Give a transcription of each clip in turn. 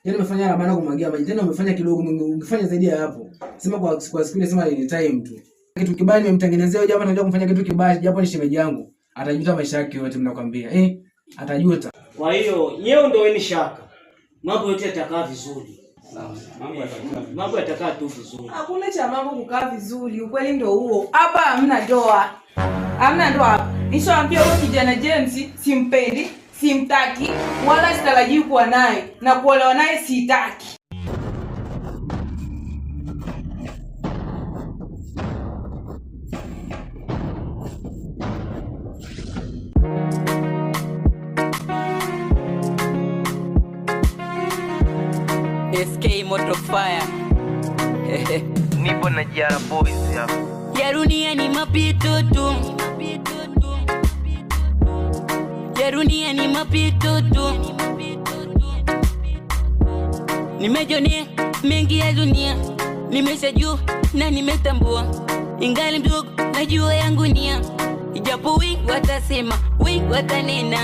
Yaani umefanya la maana kumwagia maji. Tena umefanya kidogo, ungefanya zaidi ya hapo. Sema kwa siku ile, sema ni time tu. Kitu kibaya nimemtengenezea huyo jamaa, anajua kumfanya kitu kibaya, japo ni shemeji yangu. Atajuta maisha yake yote, mnakwambia. Atajuta. Kwa hiyo yeye ndio ni shaka. Mambo yote yatakaa vizuri. Mambo yatakaa tu vizuri. Hakuna cha mambo kukaa vizuri, ukweli ndio huo. Hapa hamna ndoa. Hamna ndoa. Nishaambia huyo kijana James simpendi, simtaki, wala sitarajii kuwa naye na kuolewa naye sitaki. SK Moto Fire. Nipo na Jara Boys hapa. Ya dunia ni mapito tu. Ya dunia ni mapito tu. Nimejionea mengi ya dunia, nimeshajua na nimetambua, ingali mdogo najua yangu nia. Ijapo wengi watasema, wengi watanena,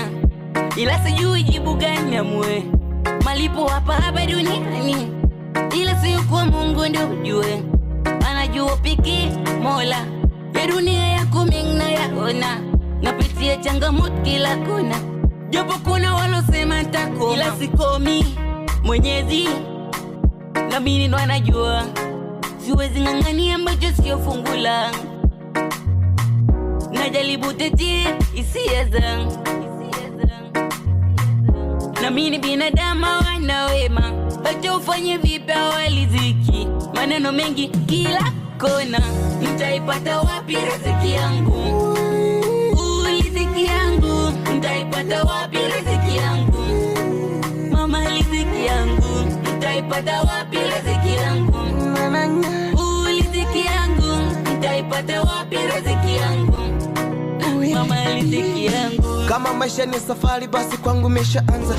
ila sijui jibu gani amue. Malipo hapa duniani, ila sio kwa Mungu ndio ujue. Anajua pekee Mola. Ya dunia yako mengi na yaona, napitia changamoto kila kona, japo kuna walosema nitako, ila sikomi. Mwenyezi na mimi ndo anajua, siwezi ng'ang'ania ambacho sio fungu langu. Najaribu tetea hisia zangu, na mimi binadamu wana wema, acha ufanye vipya waliziki. Maneno mengi kila kona, nitaipata wapi riziki yangu? Riziki yangu nitaipata wapi riziki yangu? Mama riziki yangu nitaipata wapi riziki yangu? Riziki yangu nitaipata wapi riziki yangu? Mama riziki yangu. Kama maisha ni safari, basi kwangu imeshaanza.